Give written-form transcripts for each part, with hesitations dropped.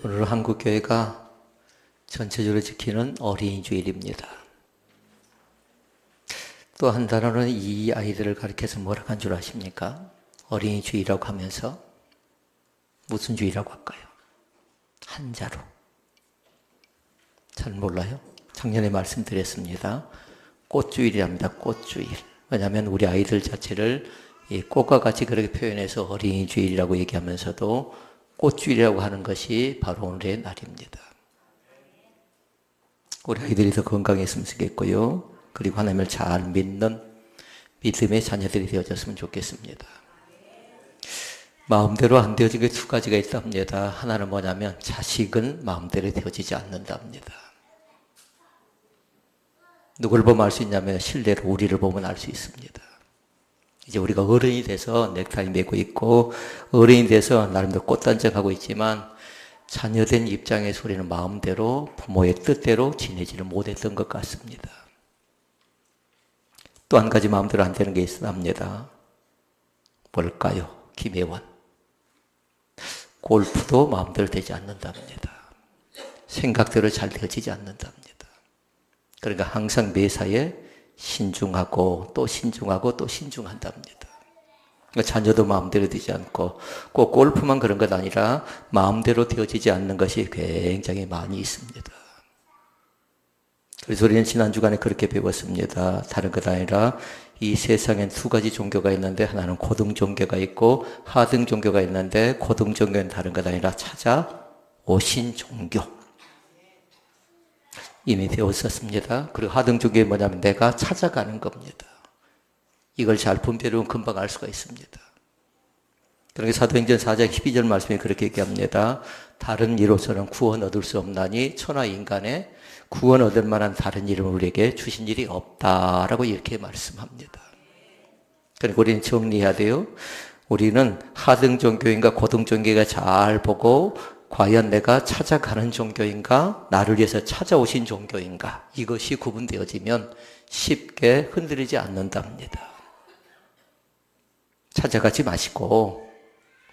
오늘 한국교회가 전체적으로 지키는 어린이 주일입니다. 또 한 단어는 이 아이들을 가리켜서 뭐라고 한 줄 아십니까? 어린이 주일이라고 하면서 무슨 주일이라고 할까요? 한자로. 잘 몰라요? 작년에 말씀드렸습니다. 꽃주일이랍니다. 꽃주일. 왜냐하면 우리 아이들 자체를 이 꽃과 같이 그렇게 표현해서 어린이 주일이라고 얘기하면서도 꽃주일이라고 하는 것이 바로 오늘의 날입니다. 우리 아이들이 더 건강했으면 좋겠고요. 그리고 하나님을 잘 믿는 믿음의 자녀들이 되어졌으면 좋겠습니다. 마음대로 안 되어진 게 두 가지가 있답니다. 하나는 뭐냐면 자식은 마음대로 되어지지 않는답니다. 누굴 보면 알 수 있냐면 실제로 우리를 보면 알 수 있습니다. 이제 우리가 어른이 돼서 넥타이 메고 있고 어른이 돼서 나름대로 꽃단장하고 있지만 자녀된 입장에서 우리는 마음대로 부모의 뜻대로 지내지를 못했던 것 같습니다. 또 한 가지 마음대로 안 되는 게 있습니다. 뭘까요? 김혜원. 골프도 마음대로 되지 않는답니다. 생각대로 잘 되어지지 않는답니다. 그러니까 항상 매사에 신중하고 또 신중하고 또 신중한답니다. 그러니까 자녀도 마음대로 되지 않고 꼭 골프만 그런 것 아니라 마음대로 되어지지 않는 것이 굉장히 많이 있습니다. 그래서 우리는 지난 주간에 그렇게 배웠습니다. 다른 것 아니라 이 세상엔 두 가지 종교가 있는데 하나는 고등 종교가 있고 하등 종교가 있는데 고등 종교는 다른 것 아니라 찾아오신 종교. 이미 배웠었습니다. 그리고 하등 종교가 뭐냐면 내가 찾아가는 겁니다. 이걸 잘 분별하면 금방 알 수가 있습니다. 그러니까 사도행전 4장 12절 말씀이 그렇게 얘기합니다. 다른 이로서는 구원 얻을 수 없나니 천하 인간의 구원 얻을 만한 다른 이름을 우리에게 주신 일이 없다라고 이렇게 말씀합니다. 그러니까 우리는 정리해야 돼요. 우리는 하등 종교인가 고등 종교인가 잘 보고 과연 내가 찾아가는 종교인가 나를 위해서 찾아오신 종교인가 이것이 구분되어지면 쉽게 흔들리지 않는답니다. 찾아가지 마시고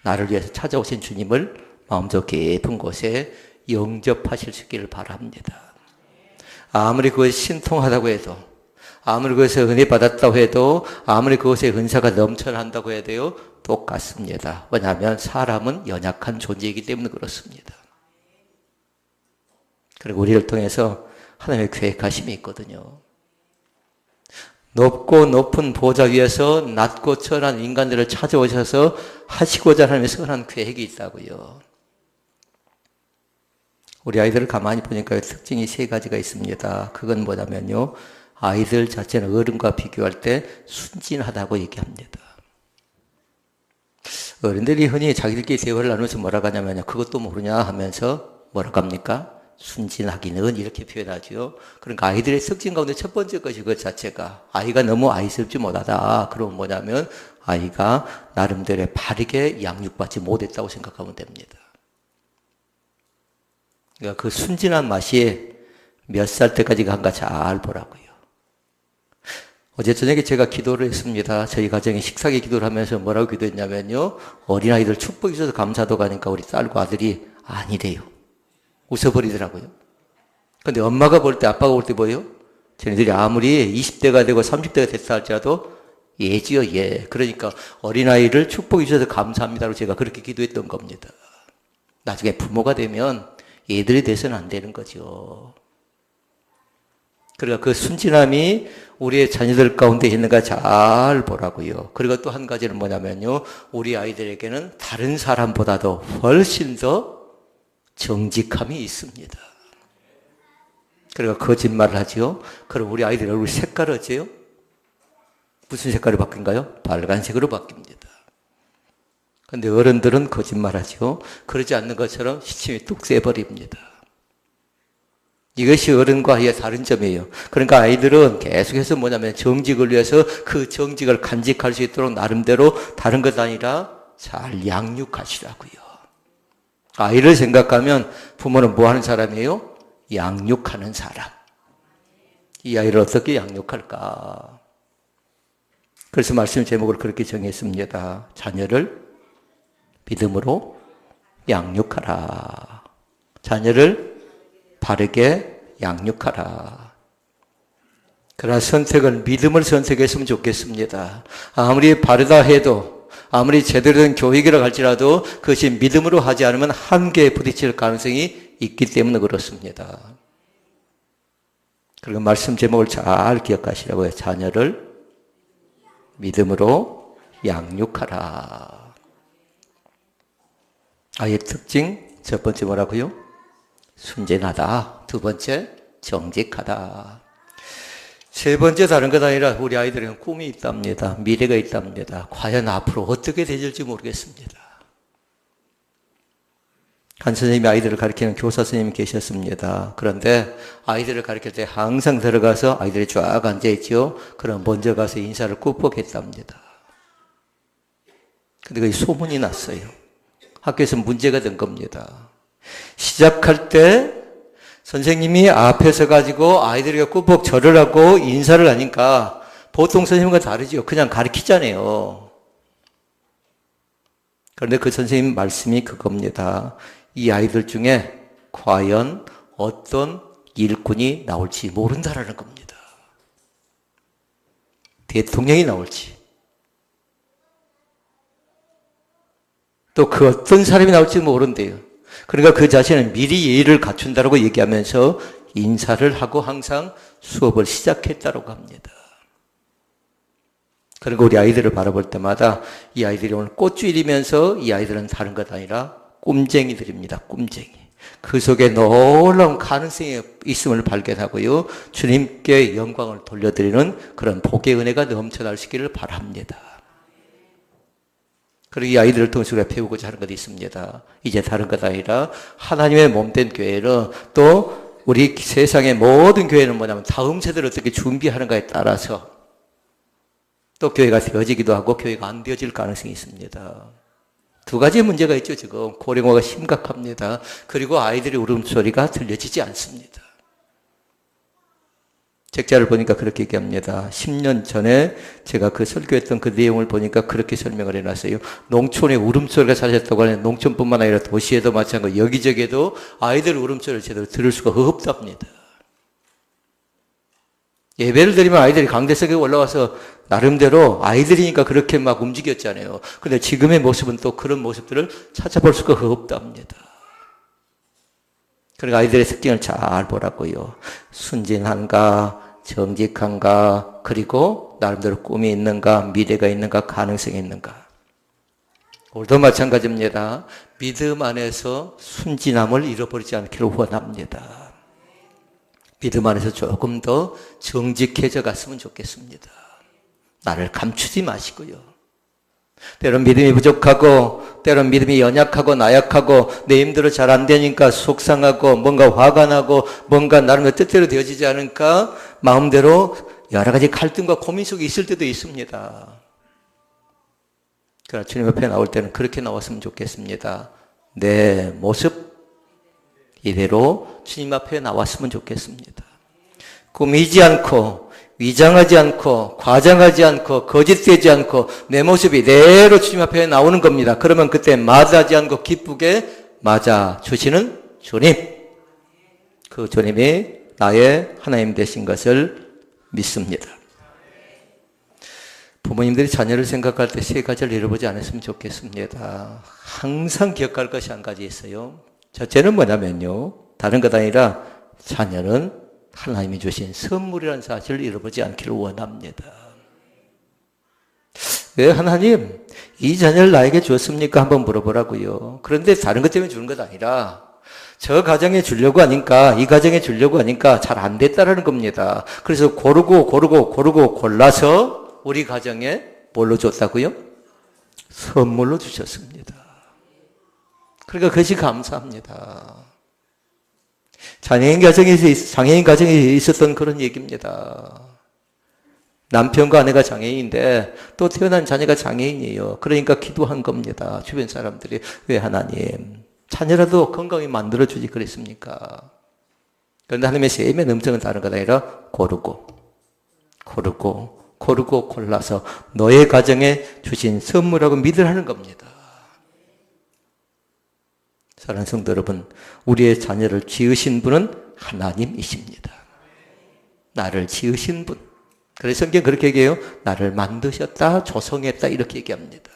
나를 위해서 찾아오신 주님을 마음속 깊은 곳에 영접하실 수 있기를 바랍니다. 아무리 그것이 신통하다고 해도 아무리 그것에 은혜 받았다고 해도 아무리 그것에 은사가 넘쳐난다고 해도요 똑같습니다. 왜냐하면 사람은 연약한 존재이기 때문에 그렇습니다. 그리고 우리를 통해서 하나님의 계획하심이 있거든요. 높고 높은 보좌 위에서 낮고 천한 인간들을 찾아오셔서 하시고자 하는 선한 계획이 있다고요. 우리 아이들을 가만히 보니까 특징이 세 가지가 있습니다. 그건 뭐냐면요. 아이들 자체는 어른과 비교할 때 순진하다고 얘기합니다. 어른들이 흔히 자기들끼리 대화를 나누면서 뭐라고 하냐면요. 그것도 모르냐 하면서 뭐라고 합니까? 순진하기는 이렇게 표현하죠. 그러니까 아이들의 특징 가운데 첫 번째 것이 그 자체가 아이가 너무 아이스럽지 못하다. 그러면 뭐냐면 아이가 나름대로 바르게 양육받지 못했다고 생각하면 됩니다. 그러니까 그 순진한 맛이 몇 살 때까지 간가 잘 보라고요. 어제 저녁에 제가 기도를 했습니다. 저희 가정에 식사기 기도를 하면서 뭐라고 기도했냐면요. 어린아이들 축복이 있어서 감사도 가니까 우리 딸과 아들이 아니래요. 웃어버리더라고요. 근데 엄마가 볼 때 아빠가 볼 때 뭐예요? 쟤네들이 아무리 20대가 되고 30대가 됐다 할지라도 예지요 예. 그러니까 어린아이를 축복이 주셔서 감사합니다로 제가 그렇게 기도했던 겁니다. 나중에 부모가 되면 얘들이 돼서는 안 되는 거죠. 그러니까 그 순진함이 우리의 자녀들 가운데 있는가 잘 보라고요. 그리고 또 한 가지는 뭐냐면요. 우리 아이들에게는 다른 사람보다도 훨씬 더 정직함이 있습니다. 그러니까 거짓말을 하지요. 그럼 우리 아이들 얼굴 색깔이 어째요? 무슨 색깔이 바뀐가요? 빨간색으로 바뀝니다. 근데 어른들은 거짓말하죠. 그러지 않는 것처럼 시침이 뚝 쎄버립니다. 이것이 어른과 아이의 다른 점이에요. 그러니까 아이들은 계속해서 뭐냐면 정직을 위해서 그 정직을 간직할 수 있도록 나름대로 다른 것 아니라 잘 양육하시라고요. 아이를 생각하면 부모는 뭐 하는 사람이에요? 양육하는 사람. 이 아이를 어떻게 양육할까? 그래서 말씀 제목을 그렇게 정했습니다. 자녀를 믿음으로 양육하라. 자녀를 바르게 양육하라. 그러나 선택은 믿음을 선택했으면 좋겠습니다. 아무리 바르다 해도, 아무리 제대로 된 교육이라고 할지라도 그것이 믿음으로 하지 않으면 한계에 부딪힐 가능성이 있기 때문에 그렇습니다. 그리고 말씀 제목을 잘 기억하시라고요. 자녀를 믿음으로 양육하라. 아이의 특징, 첫 번째 뭐라고요? 순진하다. 두 번째, 정직하다. 세 번째 다른 것 아니라 우리 아이들은 꿈이 있답니다. 미래가 있답니다. 과연 앞으로 어떻게 되질지 모르겠습니다. 한 선생님이 아이들을 가르치는 교사 선생님이 계셨습니다. 그런데 아이들을 가르칠 때 항상 들어가서 아이들이 쫙 앉아있죠. 그럼 먼저 가서 인사를 꾹꾹 했답니다. 근데 그게 소문이 났어요. 학교에서 문제가 된 겁니다. 시작할 때 선생님이 앞에서 가지고 아이들에게 꾹꾹 절을 하고 인사를 하니까 보통 선생님과 다르죠. 그냥 가르치잖아요. 그런데 그 선생님 말씀이 그겁니다. 이 아이들 중에 과연 어떤 일꾼이 나올지 모른다라는 겁니다. 대통령이 나올지. 또 그 어떤 사람이 나올지 모른대요. 그러니까 그 자신은 미리 예의를 갖춘다고 얘기하면서 인사를 하고 항상 수업을 시작했다고 합니다. 그리고 우리 아이들을 바라볼 때마다 이 아이들이 오늘 꽃주일이면서 이 아이들은 다른 것 아니라 꿈쟁이들입니다. 꿈쟁이. 그 속에 놀라운 가능성이 있음을 발견하고요. 주님께 영광을 돌려드리는 그런 복의 은혜가 넘쳐날 수 있기를 바랍니다. 그리고 이 아이들을 통해서 우리가 배우고자 하는 것이 있습니다. 이제 다른 것 아니라 하나님의 몸된 교회는 또 우리 세상의 모든 교회는 뭐냐면 다음 세대를 어떻게 준비하는가에 따라서 또 교회가 되어지기도 하고 교회가 안 되어질 가능성이 있습니다. 두 가지 문제가 있죠. 지금 고령화가 심각합니다. 그리고 아이들의 울음소리가 들려지지 않습니다. 책자를 보니까 그렇게 얘기합니다. 10년 전에 제가 그 설교했던 그 내용을 보니까 그렇게 설명을 해놨어요. 농촌의 울음소리가 사라졌다고 하는 농촌뿐만 아니라 도시에도 마찬가지고 여기저기에도 아이들 울음소리를 제대로 들을 수가 없답니다. 예배를 드리면 아이들이 강대석에 올라와서 나름대로 아이들이니까 그렇게 막 움직였잖아요. 근데 지금의 모습은 또 그런 모습들을 찾아볼 수가 없답니다. 그러니까 아이들의 특징을 잘 보라고요. 순진한가, 정직한가, 그리고 나름대로 꿈이 있는가, 미래가 있는가, 가능성이 있는가. 오늘도 마찬가지입니다. 믿음 안에서 순진함을 잃어버리지 않기를 원합니다. 믿음 안에서 조금 더 정직해져 갔으면 좋겠습니다. 나를 감추지 마시고요. 때론 믿음이 부족하고 때론 믿음이 연약하고 나약하고 내 힘대로 잘 안 되니까 속상하고 뭔가 화가 나고 뭔가 나름대로 뜻대로 되어지지 않으니까 마음대로 여러 가지 갈등과 고민 속에 있을 때도 있습니다. 그러나 주님 앞에 나올 때는 그렇게 나왔으면 좋겠습니다. 내 모습 이대로 주님 앞에 나왔으면 좋겠습니다. 꾸미지 않고 위장하지 않고 과장하지 않고 거짓되지 않고 내 모습이 이대로 주님 앞에 나오는 겁니다. 그러면 그때 마다하지 않고 기쁘게 맞아 주시는 주님, 그 주님이 나의 하나님 되신 것을 믿습니다. 부모님들이 자녀를 생각할 때 세 가지를 잃어보지 않았으면 좋겠습니다. 항상 기억할 것이 한 가지 있어요. 첫째는 뭐냐면요, 다른 것 아니라 자녀는 하나님이 주신 선물이라는 사실을 잃어보지 않기를 원합니다. 왜 하나님 이 자녀를 나에게 주었습니까? 한번 물어보라고요. 그런데 다른 것 때문에 주는 것 아니라 저 가정에 주려고 하니까, 이 가정에 주려고 하니까 잘 안 됐다라는 겁니다. 그래서 고르고 골라서 우리 가정에 뭘로 줬다고요? 선물로 주셨습니다. 그러니까 그것이 감사합니다. 장애인 가정에 있었던 그런 얘기입니다. 남편과 아내가 장애인인데 또 태어난 자녀가 장애인이에요. 그러니까 기도한 겁니다. 주변 사람들이 왜 하나님 자녀라도 건강히 만들어주지 그랬습니까? 그런데 하나님의 셈의 음성은 다른 것 아니라 고르고 골라서 너의 가정에 주신 선물하고 믿으라는 겁니다. 사랑하는 성도 여러분, 우리의 자녀를 지으신 분은 하나님이십니다. 나를 지으신 분. 그래서 성경 그렇게 얘기해요. 나를 만드셨다, 조성했다 이렇게 얘기합니다.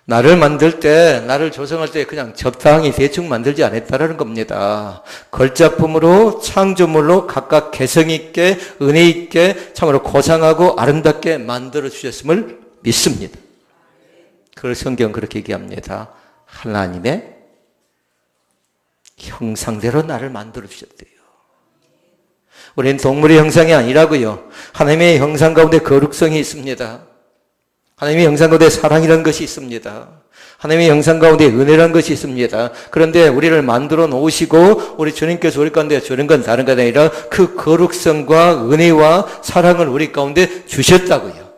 나를 만들 때, 나를 조성할 때 그냥 적당히 대충 만들지 않았다라는 겁니다. 걸작품으로, 창조물로 각각 개성있게, 은혜있게, 참으로 고상하고 아름답게 만들어주셨음을 믿습니다. 그걸 성경은 그렇게 얘기합니다. 하나님의 형상대로 나를 만들어주셨대요. 우리는 동물의 형상이 아니라고요. 하나님의 형상 가운데 거룩성이 있습니다. 하나님의 형상 가운데 사랑이라는 것이 있습니다. 하나님의 형상 가운데 은혜라는 것이 있습니다. 그런데 우리를 만들어 놓으시고 우리 주님께서 우리 가운데 주는 건 다른 것 아니라 그 거룩성과 은혜와 사랑을 우리 가운데 주셨다고요.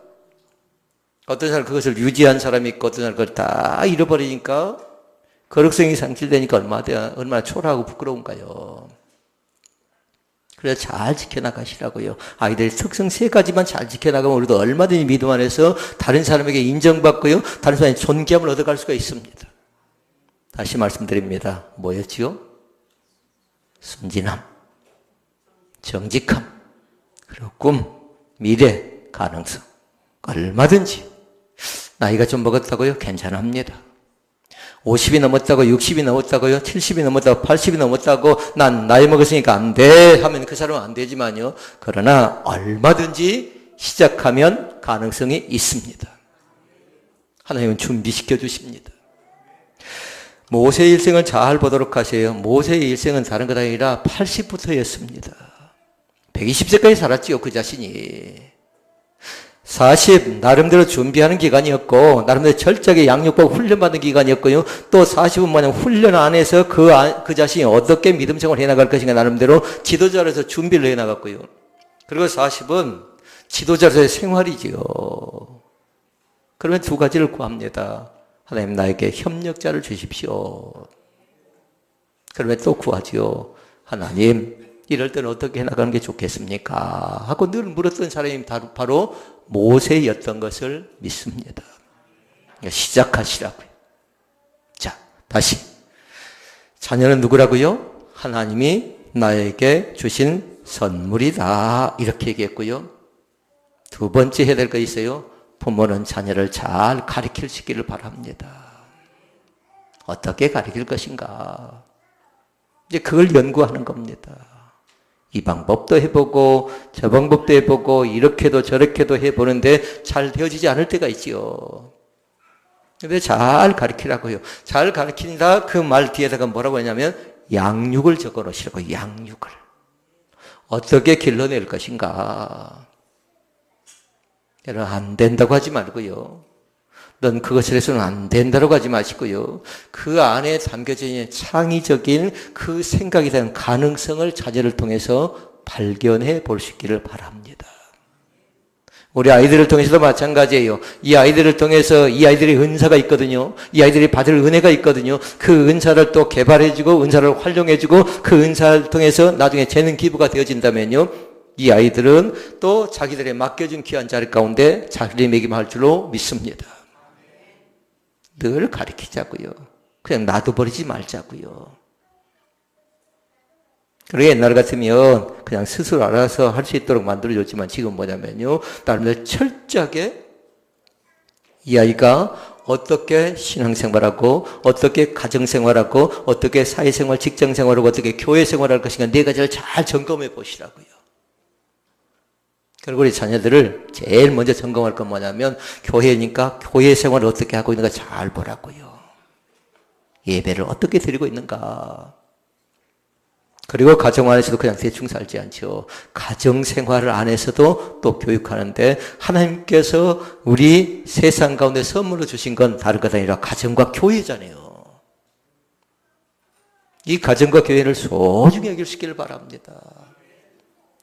어떤 사람 그것을 유지한 사람이 있고 어떤 사람 그걸 다 잃어버리니까 거룩성이 상실되니까 얼마나 초라하고 부끄러운가요. 그래서 잘 지켜나가시라고요. 아이들의 특성 3가지만 잘 지켜나가면 우리도 얼마든지 믿음 안에서 다른 사람에게 인정받고요. 다른 사람의 존귀함을 얻어갈 수가 있습니다. 다시 말씀드립니다. 뭐였지요? 순진함, 정직함, 그리고 꿈, 미래, 가능성. 얼마든지. 나이가 좀 먹었다고요? 괜찮합니다. 50이 넘었다고, 60이 넘었다고요, 70이 넘었다고, 80이 넘었다고, 난 나이 먹었으니까 안 돼 하면 그 사람은 안 되지만요. 그러나 얼마든지 시작하면 가능성이 있습니다. 하나님은 준비시켜 주십니다. 모세의 일생을 잘 보도록 하세요. 모세의 일생은 다른 것 아니라 80부터였습니다. 120세까지 살았지요, 그 자신이. 40 나름대로 준비하는 기간이었고 나름대로 철저하게 양육받고 훈련받는 기간이었고요. 또 40은 뭐냐면 훈련 안에서 그 자신이 어떻게 믿음 생활을 해나갈 것인가 나름대로 지도자로서 준비를 해나갔고요. 그리고 40은 지도자로서의 생활이지요. 그러면 2가지를 구합니다. 하나님 나에게 협력자를 주십시오. 그러면 또 구하지요. 하나님 이럴 때는 어떻게 해나가는 게 좋겠습니까? 하고 늘 물었던 사람이 바로 모세였던 것을 믿습니다. 시작하시라고요. 자, 다시. 자녀는 누구라고요? 하나님이 나에게 주신 선물이다. 이렇게 얘기했고요. 2번째 해야 될 거 있어요. 부모는 자녀를 잘 가르칠 수 있기를 바랍니다. 어떻게 가르칠 것인가? 이제 그걸 연구하는 겁니다. 이 방법도 해보고 저 방법도 해보고 이렇게도 저렇게도 해보는데 잘 되어지지 않을 때가 있지요. 근데 잘 가르치라고요. 잘 가르친다 그 말 뒤에다가 뭐라고 하냐면 양육을 적어 놓으시라고. 양육을 어떻게 길러낼 것인가. 여러분 안 된다고 하지 말고요. 넌 그것을 해서는 안 된다고 하지 마시고요. 그 안에 담겨져 있는 창의적인 그 생각에 대한 가능성을 자녀를 통해서 발견해 볼 수 있기를 바랍니다. 우리 아이들을 통해서도 마찬가지예요. 이 아이들을 통해서 이 아이들의 은사가 있거든요. 이 아이들이 받을 은혜가 있거든요. 그 은사를 또 개발해주고 은사를 활용해주고 그 은사를 통해서 나중에 재능 기부가 되어진다면요. 이 아이들은 또 자기들의 맡겨준 귀한 자리 가운데 자기를 매김할 줄로 믿습니다. 늘 가르치자고요. 그냥 놔둬버리지 말자고요. 그리고 옛날 같으면 그냥 스스로 알아서 할 수 있도록 만들어줬지만 지금 뭐냐면요. 나름대로 철저하게 이 아이가 어떻게 신앙생활하고 어떻게 가정생활하고 어떻게 사회생활, 직장생활하고 어떻게 교회생활할 것인가 4가지를 잘 점검해 보시라고요. 그리고 우리 자녀들을 제일 먼저 점검할 건 뭐냐면 교회니까 교회 생활을 어떻게 하고 있는가 잘 보라고요. 예배를 어떻게 드리고 있는가. 그리고 가정 안에서도 그냥 대충 살지 않죠. 가정 생활을 안에서도 또 교육하는데 하나님께서 우리 세상 가운데 선물로 주신 건 다른 것 아니라 가정과 교회잖아요. 이 가정과 교회를 소중히 여길 수 있기를 바랍니다.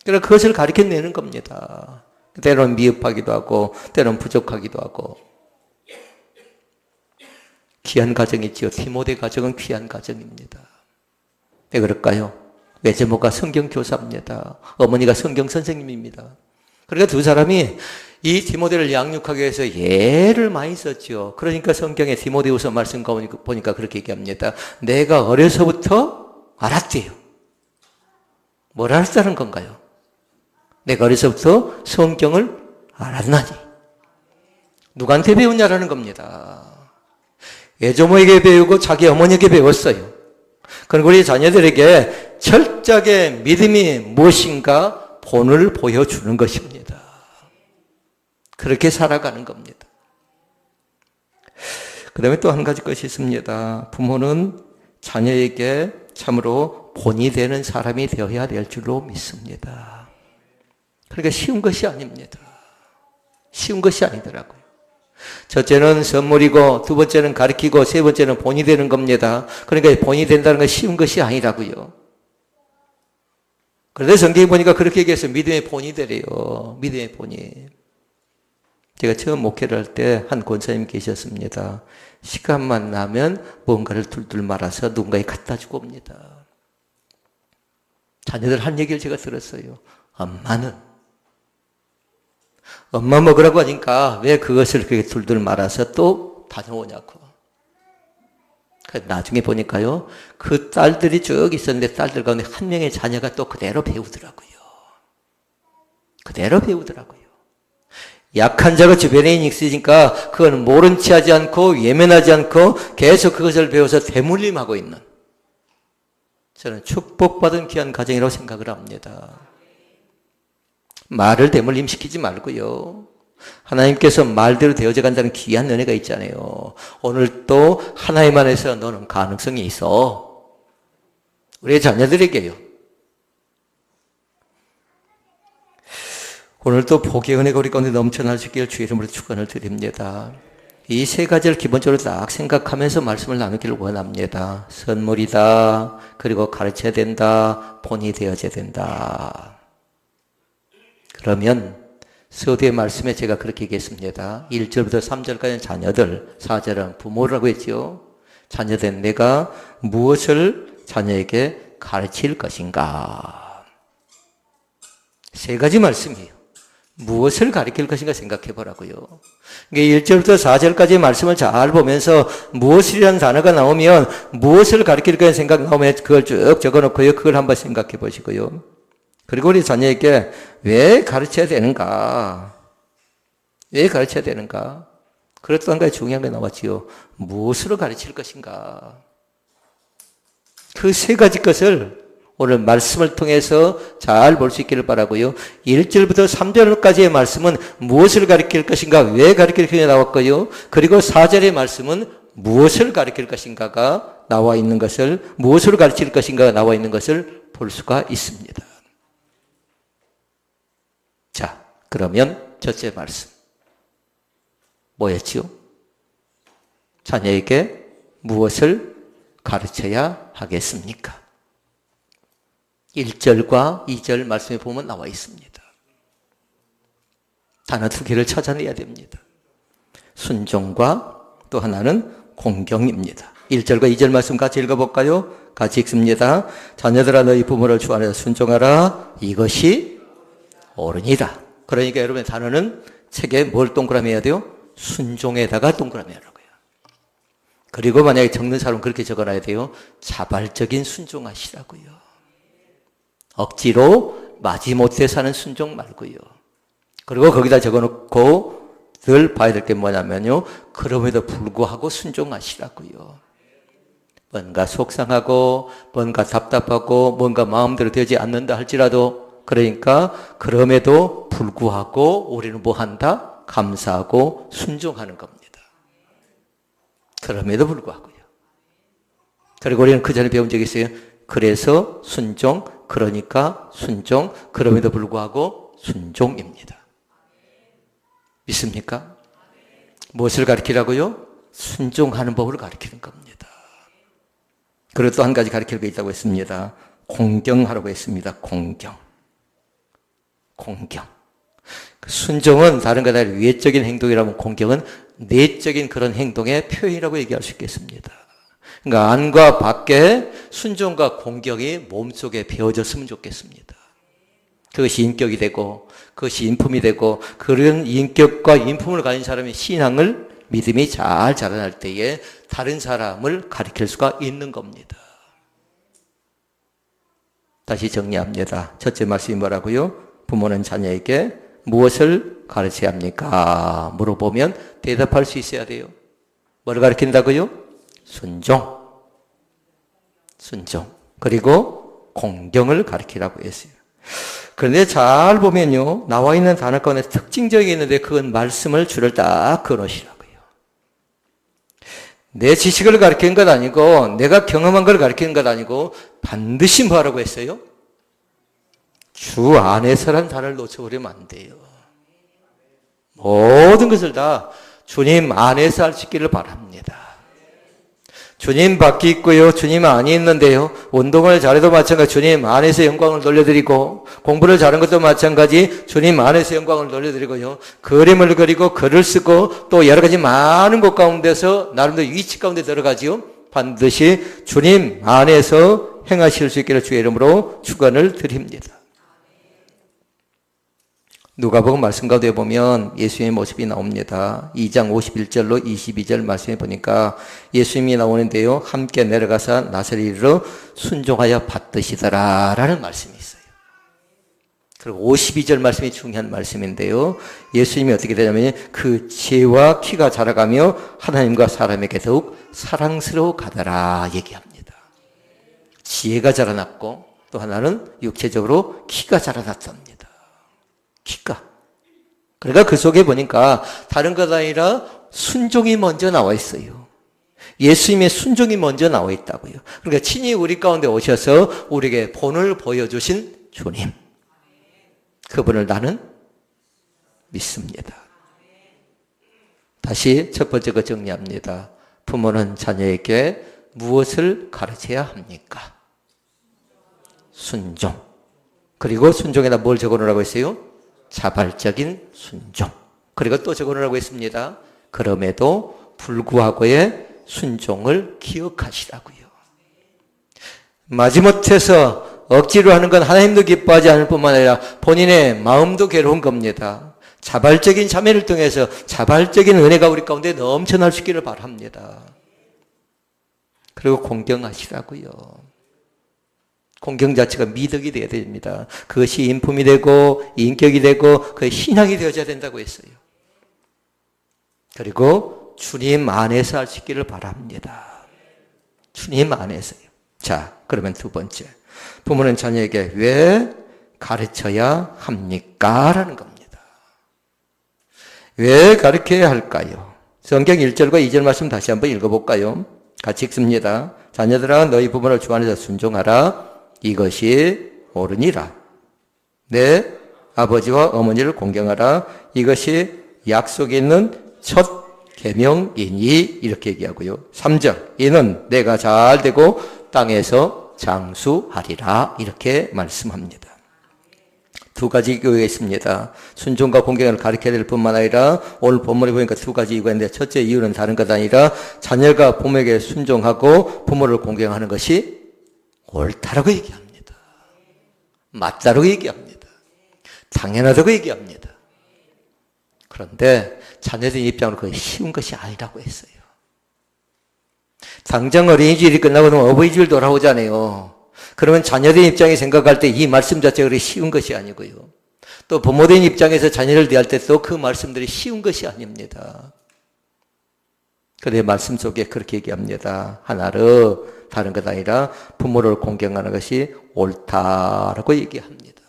그래서 그것을 가르쳐내는 겁니다. 때로는 미흡하기도 하고 때로는 부족하기도 하고. 귀한 가정이지요. 디모데 가정은 귀한 가정입니다. 왜 그럴까요? 외제모가 성경교사입니다. 어머니가 성경선생님입니다. 그러니까 2 사람이 이 디모데를 양육하기 위해서 예를 많이 썼죠. 그러니까 성경에 디모데후서 말씀 보니까 그렇게 얘기합니다. 내가 어려서부터 알았대요. 뭘 알았다는 건가요? 내가 어려서부터 성경을 알았나니. 누구한테 배웠냐라는 겁니다. 외조모에게 배우고 자기 어머니에게 배웠어요. 그리고 우리 자녀들에게 철저하게 믿음이 무엇인가 본을 보여주는 것입니다. 그렇게 살아가는 겁니다. 그 다음에 또 한 가지 것이 있습니다. 부모는 자녀에게 참으로 본이 되는 사람이 되어야 될 줄로 믿습니다. 그러니까 쉬운 것이 아닙니다. 쉬운 것이 아니더라고요. 첫째는 선물이고 두 번째는 가르치고 세 번째는 본이 되는 겁니다. 그러니까 본이 된다는 건 쉬운 것이 아니라고요. 그런데 성경에 보니까 그렇게 얘기해서 믿음의 본이 되래요. 믿음의 본이. 제가 처음 목회를 할 때 한 권사님 계셨습니다. 시간만 나면 뭔가를 둘둘 말아서 누군가에 갖다 주고 옵니다. 자녀들 한 얘기를 제가 들었어요. 엄마 먹으라고 하니까 왜 그것을 그렇게 둘둘 말아서 또 다녀오냐고. 나중에 보니까요, 그 딸들이 쭉 있었는데 딸들 가운데 한 명의 자녀가 또 그대로 배우더라고요. 그대로 배우더라고요. 약한 자가 주변에 있으니까 그건 모른 체 하지 않고 예면하지 않고 계속 그것을 배워서 대물림하고 있는, 저는 축복받은 귀한 가정이라고 생각을 합니다. 말을 대물림시키지 말고요. 하나님께서 말대로 되어져 간다는 귀한 은혜가 있잖아요. 오늘 또 하나님 안에서 너는 가능성이 있어. 우리 자녀들에게요. 오늘 또 복의 은혜가 우리 가운데 넘쳐날 수 있기를 주의 이름으로 축원을 드립니다. 이 세 가지를 기본적으로 딱 생각하면서 말씀을 나누기를 원합니다. 선물이다. 그리고 가르쳐야 된다. 본이 되어져야 된다. 그러면 서두의 말씀에 제가 그렇게 얘기했습니다. 1절부터 3절까지는 자녀들, 4절은 부모라고 했죠. 자녀된 내가 무엇을 자녀에게 가르칠 것인가. 세 가지 말씀이에요. 무엇을 가르칠 것인가 생각해 보라고요. 1절부터 4절까지의 말씀을 잘 보면서 무엇이라는 단어가 나오면 무엇을 가르칠 것인가 생각 나오면 그걸 쭉 적어놓고요. 그걸 한번 생각해 보시고요. 그리고 우리 자녀에게 왜 가르쳐야 되는가? 왜 가르쳐야 되는가? 그래도 한 가지 중요한 게 나왔지요. 무엇으로 가르칠 것인가? 그 세 가지 것을 오늘 말씀을 통해서 잘 볼 수 있기를 바라고요. 1절부터 3절까지의 말씀은 무엇을 가르칠 것인가, 왜 가르칠 것인가 나왔고요. 그리고 4절의 말씀은 무엇을 가르칠 것인가가 나와 있는 것을, 무엇으로 가르칠 것인가가 나와 있는 것을 볼 수가 있습니다. 자, 그러면 첫째 말씀 뭐였지요? 자녀에게 무엇을 가르쳐야 하겠습니까? 1절과 2절 말씀에 보면 나와 있습니다. 단어 두 개를 찾아내야 됩니다. 순종과 또 하나는 공경입니다. 1절과 2절 말씀 같이 읽어볼까요? 같이 읽습니다. 자녀들아 너희 부모를 주 안에서 순종하라. 이것이 옳으니라. 그러니까 여러분의 단어는 책에 뭘 동그라미 해야 돼요? 순종에다가 동그라미 하라고요. 그리고 만약에 적는 사람은 그렇게 적어놔야 돼요. 자발적인 순종하시라고요. 억지로 마지못해 사는 순종 말고요. 그리고 거기다 적어놓고 늘 봐야 될 게 뭐냐면요. 그럼에도 불구하고 순종하시라고요. 뭔가 속상하고 뭔가 답답하고 뭔가 마음대로 되지 않는다 할지라도, 그러니까 그럼에도 불구하고 우리는 뭐 한다? 감사하고 순종하는 겁니다. 그럼에도 불구하고요. 그리고 우리는 그 전에 배운 적이 있어요. 그래서 순종, 그러니까 순종, 그럼에도 불구하고 순종입니다. 믿습니까? 무엇을 가르치라고요? 순종하는 법을 가르치는 겁니다. 그리고 또 한 가지 가르칠 게 있다고 했습니다. 공경하라고 했습니다. 공경. 순종은 다른 것보다 외적인 행동이라면 공경은 내적인 그런 행동의 표현이라고 얘기할 수 있겠습니다. 그러니까 안과 밖에 순종과 공경이 몸속에 배어졌으면 좋겠습니다. 그것이 인격이 되고 그것이 인품이 되고 그런 인격과 인품을 가진 사람이 신앙을 믿음이 잘 자라날 때에 다른 사람을 가르칠 수가 있는 겁니다. 다시 정리합니다. 첫째 말씀이 뭐라고요? 부모는 자녀에게 무엇을 가르쳐야 합니까? 물어보면 대답할 수 있어야 돼요. 뭐를 가르친다고요? 순종. 그리고 공경을 가르치라고 했어요. 그런데 잘 보면요, 나와 있는 단어 가운데 특징적이 있는데 그건 말씀을 줄을 딱 그어놓으시라고요. 내 지식을 가르치는 것 아니고 내가 경험한 걸 가르치는 것 아니고 반드시 뭐라고 했어요? 주 안에서란 단어를 놓쳐버리면 안 돼요. 모든 것을 다 주님 안에서 할 수 있기를 바랍니다. 주님 밖에 있고요, 주님 안에 있는데요. 운동을 잘해도 마찬가지 주님 안에서 영광을 돌려드리고, 공부를 잘한 것도 마찬가지 주님 안에서 영광을 돌려드리고요. 그림을 그리고 글을 쓰고 또 여러 가지 많은 것 가운데서 나름대로 위치 가운데 들어가지요. 반드시 주님 안에서 행하실 수 있기를 주의 이름으로 축원을 드립니다. 누가복음 말씀 가운데 보면 예수님의 모습이 나옵니다. 2장 51절로 22절 말씀에 보니까 예수님이 나오는데요. 함께 내려가서 나사렛으로 순종하여 받드시더라 라는 말씀이 있어요. 그리고 52절 말씀이 중요한 말씀인데요. 예수님이 어떻게 되냐면 그 지혜와 키가 자라가며 하나님과 사람에게 더욱 사랑스러워 가더라 얘기합니다. 지혜가 자라났고 또 하나는 육체적으로 키가 자라났답니다. 키가. 그러니까 그 속에 보니까 다른 것 아니라 순종이 먼저 나와 있어요. 예수님의 순종이 먼저 나와 있다고요. 그러니까 친히 우리 가운데 오셔서 우리에게 본을 보여주신 주님. 그분을 나는 믿습니다. 다시 첫 번째 거 정리합니다. 부모는 자녀에게 무엇을 가르쳐야 합니까? 순종. 그리고 순종에다 뭘 적어놓으라고 했어요? 자발적인 순종. 그리고 또 적어놓으라고 했습니다. 그럼에도 불구하고의 순종을 기억하시라고요. 마지못해서 억지로 하는 건 하나님도 기뻐하지 않을 뿐만 아니라 본인의 마음도 괴로운 겁니다. 자발적인 참여를 통해서 자발적인 은혜가 우리 가운데 넘쳐날 수 있기를 바랍니다. 그리고 공경하시라고요. 공경 자체가 미덕이 되어야 됩니다. 그것이 인품이 되고 인격이 되고 그의 신앙이 되어져야 된다고 했어요. 그리고 주님 안에서 할 수 있기를 바랍니다. 주님 안에서요. 자, 그러면 두 번째. 부모는 자녀에게 왜 가르쳐야 합니까? 라는 겁니다. 왜 가르쳐야 할까요? 성경 1절과 2절 말씀 다시 한번 읽어볼까요? 같이 읽습니다. 자녀들아 너희 부모를 주 안에서 순종하라. 이것이 옳으니라. 내 아버지와 어머니를 공경하라. 이것이 약속에 있는 첫 계명이니 이렇게 얘기하고요. 3절 이는 내가 잘 되고 땅에서 장수하리라 이렇게 말씀합니다. 두 가지 이유가 있습니다. 순종과 공경을 가르쳐야 될 뿐만 아니라 오늘 본문에 보니까 두 가지 이유가 있는데 첫째 이유는 다른 것 아니라 자녀가 부모에게 순종하고 부모를 공경하는 것이 옳다라고 얘기합니다. 맞다라고 얘기합니다. 당연하다고 얘기합니다. 그런데 자녀들 입장으로 그게 쉬운 것이 아니라고 했어요. 당장 어린이집이 끝나고 나면 어버이집을 돌아오잖아요. 그러면 자녀들 입장에 생각할 때 이 말씀 자체가 그렇게 쉬운 것이 아니고요. 또 부모된 입장에서 자녀를 대할 때 또 그 말씀들이 쉬운 것이 아닙니다. 그런데 말씀 속에 그렇게 얘기합니다. 하나로 다른 것 아니라 부모를 공경하는 것이 옳다라고 얘기합니다.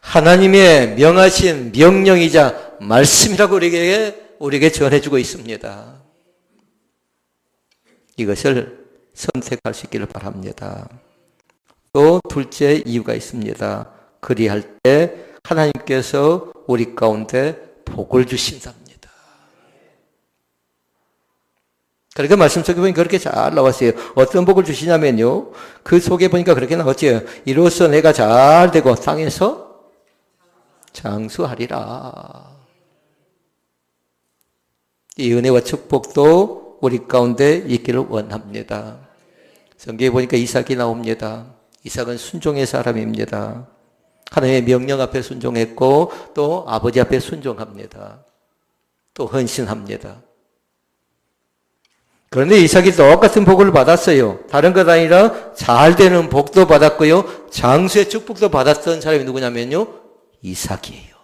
하나님의 명하신 명령이자 말씀이라고 우리에게 전해주고 있습니다. 이것을 선택할 수 있기를 바랍니다. 또 둘째 이유가 있습니다. 그리할 때 하나님께서 우리 가운데 복을 주신답니다. 그러니까 말씀 속에 보니까 그렇게 잘 나왔어요. 어떤 복을 주시냐면요. 그 속에 보니까 그렇게 나왔죠. 이로써 내가 잘 되고 땅에서 장수하리라. 이 은혜와 축복도 우리 가운데 있기를 원합니다. 성경에 보니까 이삭이 나옵니다. 이삭은 순종의 사람입니다. 하나님의 명령 앞에 순종했고 또 아버지 앞에 순종합니다. 또 헌신합니다. 그런데 이삭이 똑같은 복을 받았어요. 다른 것 아니라 잘 되는 복도 받았고요. 장수의 축복도 받았던 사람이 누구냐면요. 이삭이에요.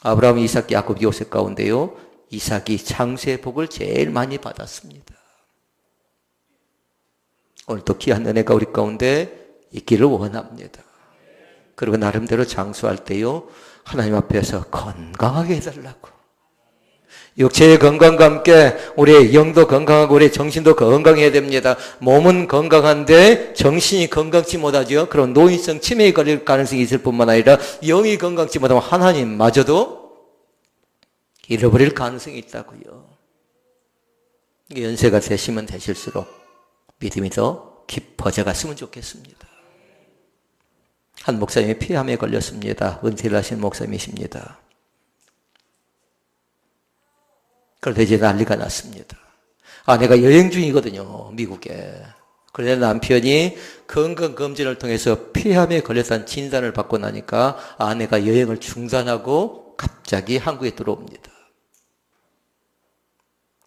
아브라함, 이삭, 야곱, 요셉 가운데요. 이삭이 장수의 복을 제일 많이 받았습니다. 오늘도 귀한 은혜가 우리 가운데 있기를 원합니다. 그리고 나름대로 장수할 때요. 하나님 앞에서 건강하게 해달라고. 육체의 건강과 함께 우리의 영도 건강하고 우리의 정신도 건강해야 됩니다. 몸은 건강한데 정신이 건강치 못하죠. 그런 노인성 치매에 걸릴 가능성이 있을 뿐만 아니라 영이 건강치 못하면 하나님마저도 잃어버릴 가능성이 있다고요. 연세가 되시면 되실수록 믿음이 더 깊어져 갔으면 좋겠습니다. 한 목사님이 폐암에 걸렸습니다. 은퇴를 하신 목사님이십니다. 그런데 이제 난리가 났습니다. 아내가 여행 중이거든요. 미국에. 그런데 남편이 건강검진을 통해서 폐암에 걸렸다는 진단을 받고 나니까 아내가 여행을 중단하고 갑자기 한국에 들어옵니다.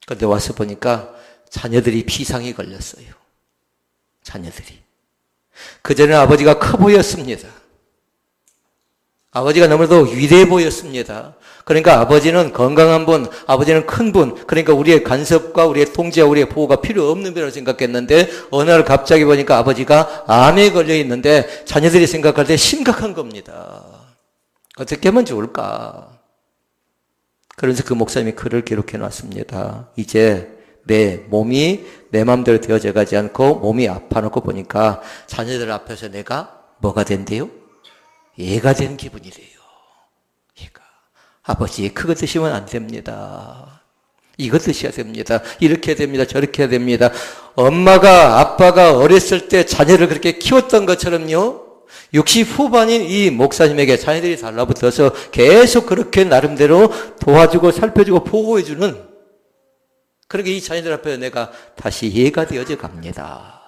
그런데 와서 보니까 자녀들이 비상이 걸렸어요. 자녀들이. 그전에는 아버지가 커 보였습니다. 아버지가 너무나도 위대해 보였습니다. 그러니까 아버지는 건강한 분, 아버지는 큰 분, 그러니까 우리의 간섭과 우리의 통제와 우리의 보호가 필요 없는 분이라고 생각했는데 어느 날 갑자기 보니까 아버지가 암에 걸려 있는데 자녀들이 생각할 때 심각한 겁니다. 어떻게 하면 좋을까? 그래서 그 목사님이 글을 기록해 놨습니다. 이제 내 몸이 내 마음대로 되어져 가지 않고 몸이 아파놓고 보니까 자녀들 앞에서 내가 뭐가 된대요? 얘가 된 기분이래요. 얘가. 아버지 그거 드시면 안 됩니다. 이거 드셔야 됩니다. 이렇게 해야 됩니다. 저렇게 해야 됩니다. 엄마가 아빠가 어렸을 때 자녀를 그렇게 키웠던 것처럼요. 60 후반인 이 목사님에게 자녀들이 달라붙어서 계속 그렇게 나름대로 도와주고 살펴주고 보호해주는 그렇게 이 자녀들 앞에 내가 다시 얘가 되어져 갑니다.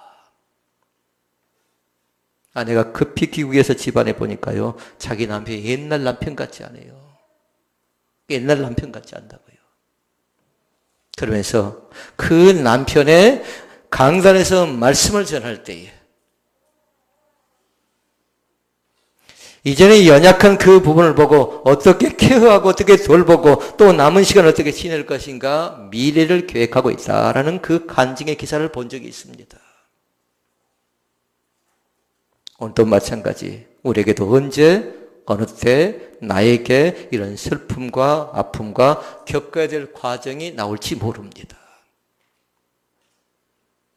아내가 급히 귀국해서 집안에 보니까요. 자기 남편이 옛날 남편 같지 않아요. 옛날 남편 같지 않다고요. 그러면서 그 남편의 강단에서 말씀을 전할 때에 이전에 연약한 그 부분을 보고 어떻게 케어하고 어떻게 돌보고 또 남은 시간 어떻게 지낼 것인가 미래를 계획하고 있다라는 그 간증의 기사를 본 적이 있습니다. 오늘도 마찬가지 우리에게도 언제 어느 때 나에게 이런 슬픔과 아픔과 겪어야 될 과정이 나올지 모릅니다.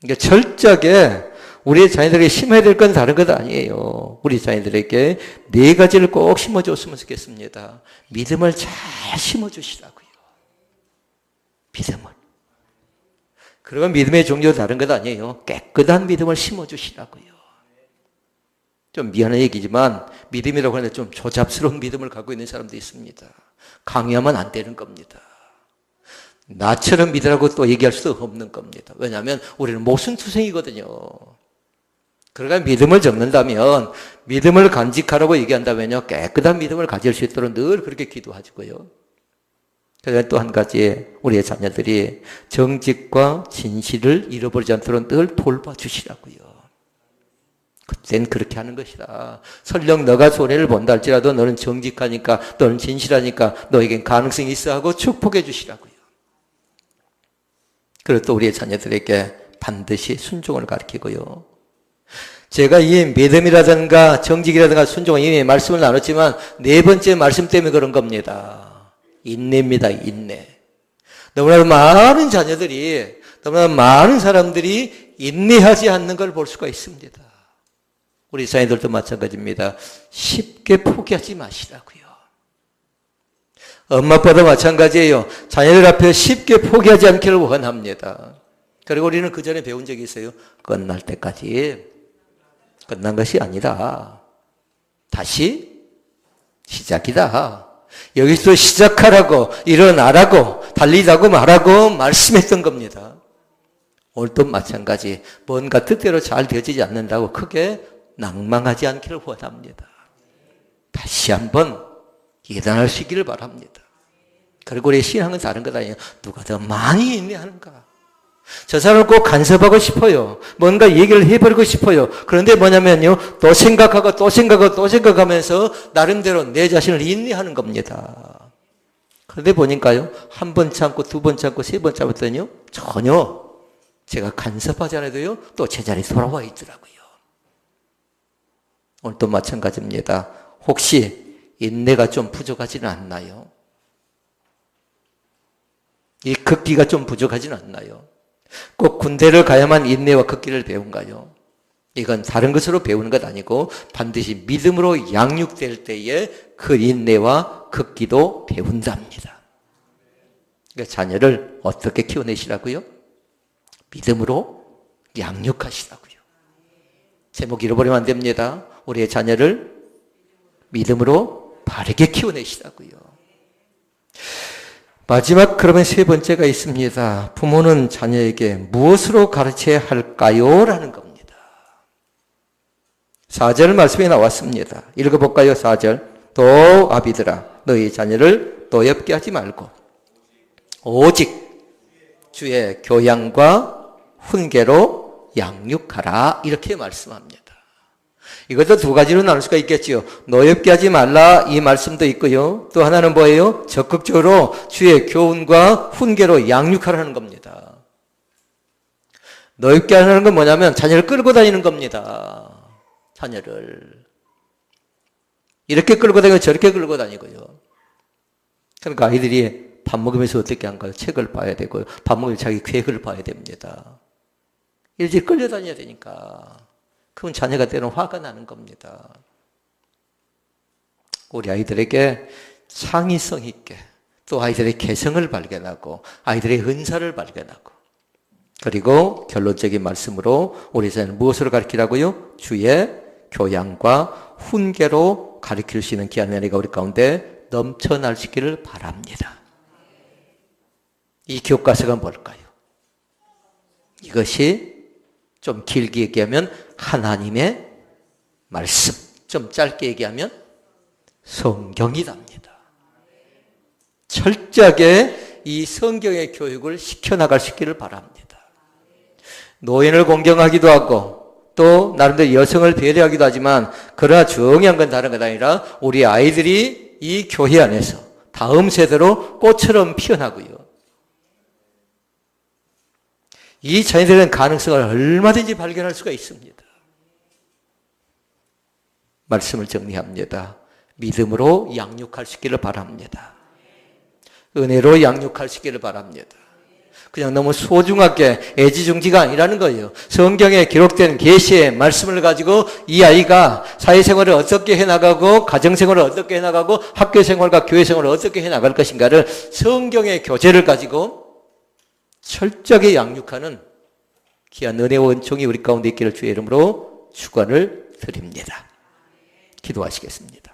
그러니까 철저하게 우리 자녀들에게 심어야 될 건 다른 것 아니에요. 우리 자녀들에게 네 가지를 꼭 심어줬으면 좋겠습니다. 믿음을 잘 심어주시라고요. 믿음을. 그러면 믿음의 종류도 다른 것 아니에요. 깨끗한 믿음을 심어주시라고요. 좀 미안한 얘기지만 믿음이라고 하는데 좀 조잡스러운 믿음을 갖고 있는 사람도 있습니다. 강요하면 안 되는 겁니다. 나처럼 믿으라고 또 얘기할 수 없는 겁니다. 왜냐하면 우리는 모순투성이거든요. 그러니까 믿음을 적는다면 믿음을 간직하라고 얘기한다면요. 깨끗한 믿음을 가질 수 있도록 늘 그렇게 기도하시고요. 그다음에 또 한 가지 우리의 자녀들이 정직과 진실을 잃어버리지 않도록 늘 돌봐주시라고요. 그땐 그렇게 하는 것이다. 설령 너가 손해를 본다 할지라도 너는 정직하니까 너는 진실하니까 너에겐 가능성이 있어 하고 축복해 주시라고요. 그리고 또 우리의 자녀들에게 반드시 순종을 가르치고요. 제가 이 믿음이라든가 정직이라든가 순종은 이미 말씀을 나눴지만 네 번째 말씀 때문에 그런 겁니다. 인내입니다. 인내. 너무나 많은 자녀들이 너무나 많은 사람들이 인내하지 않는 걸 볼 수가 있습니다. 우리 자녀들도 마찬가지입니다. 쉽게 포기하지 마시라고요. 엄마 아빠도 마찬가지예요. 자녀들 앞에 쉽게 포기하지 않기를 원합니다. 그리고 우리는 그 전에 배운 적이 있어요. 끝날 때까지 끝난 것이 아니다. 다시 시작이다. 여기서 시작하라고 일어나라고 달리라고 말하고 말씀했던 겁니다. 오늘도 마찬가지 뭔가 뜻대로 잘 되어지지 않는다고 크게 낭망하지 않기를 원합니다. 다시 한번 일어날 수 있기를 바랍니다. 그리고 우리의 신앙은 다른 것 아니에요. 누가 더 많이 인내하는가. 저 사람을 꼭 간섭하고 싶어요. 뭔가 얘기를 해버리고 싶어요. 그런데 뭐냐면요, 또 생각하고 또 생각하고 또 생각하면서 나름대로 내 자신을 인내하는 겁니다. 그런데 보니까요, 한 번 참고 두 번 참고 세 번 참았더니요, 전혀 제가 간섭하지 않아도요, 또 제자리에 돌아와 있더라고요. 오늘도 마찬가지입니다. 혹시 인내가 좀 부족하지는 않나요? 이 극기가 좀 부족하지는 않나요? 꼭 군대를 가야만 인내와 극기를 배운가요? 이건 다른 것으로 배우는 것 아니고 반드시 믿음으로 양육될 때에 그 인내와 극기도 배운답니다. 그러니까 자녀를 어떻게 키워내시라고요? 믿음으로 양육하시라고요. 제목 잃어버리면 안 됩니다. 우리의 자녀를 믿음으로 바르게 키워내시라고요. 마지막 그러면 세 번째가 있습니다. 부모는 자녀에게 무엇으로 가르쳐야 할까요? 라는 겁니다. 4절 말씀에 나왔습니다. 읽어볼까요? 4절. 또 아비들아 너희 자녀를 노엽게 하지 말고 오직 주의 교양과 훈계로 양육하라 이렇게 말씀합니다. 이것도 두 가지로 나눌 수가 있겠지요. 노엽게 하지 말라 이 말씀도 있고요. 또 하나는 뭐예요? 적극적으로 주의 교훈과 훈계로 양육하라는 겁니다. 노엽게 하는 건 뭐냐면 자녀를 끌고 다니는 겁니다. 자녀를 이렇게 끌고 다니고 저렇게 끌고 다니고요. 그러니까 아이들이 밥 먹으면서 어떻게 한가요? 책을 봐야 되고요. 밥 먹으면 자기 계획을 봐야 됩니다. 일찍 끌려다녀야 되니까. 그럼 자녀가 때로는 화가 나는 겁니다. 우리 아이들에게 창의성 있게 또 아이들의 개성을 발견하고 아이들의 은사를 발견하고 그리고 결론적인 말씀으로 우리 자녀는 무엇으로 가르치라고요? 주의 교양과 훈계로 가르칠 수 있는 귀한 은혜가 우리 가운데 넘쳐날 수 있기를 바랍니다. 이 교과서가 뭘까요? 이것이 좀 길게 얘기하면 하나님의 말씀, 좀 짧게 얘기하면 성경이답니다. 철저하게 이 성경의 교육을 시켜나갈 수 있기를 바랍니다. 노인을 공경하기도 하고 또 나름대로 여성을 배려하기도 하지만 그러나 중요한 건 다른 것 아니라 우리 아이들이 이 교회 안에서 다음 세대로 꽃처럼 피어나고요. 이 자녀들은 가능성을 얼마든지 발견할 수가 있습니다. 말씀을 정리합니다. 믿음으로 양육할 수 있기를 바랍니다. 은혜로 양육할 수 있기를 바랍니다. 그냥 너무 소중하게 애지중지가 아니라는 거예요. 성경에 기록된 계시의 말씀을 가지고 이 아이가 사회생활을 어떻게 해나가고 가정생활을 어떻게 해나가고 학교생활과 교회생활을 어떻게 해나갈 것인가를 성경의 교재를 가지고 철저하게 양육하는 귀한 은혜와 은총이 우리 가운데 있기를 주의 이름으로 축원을 드립니다. 기도하시겠습니다.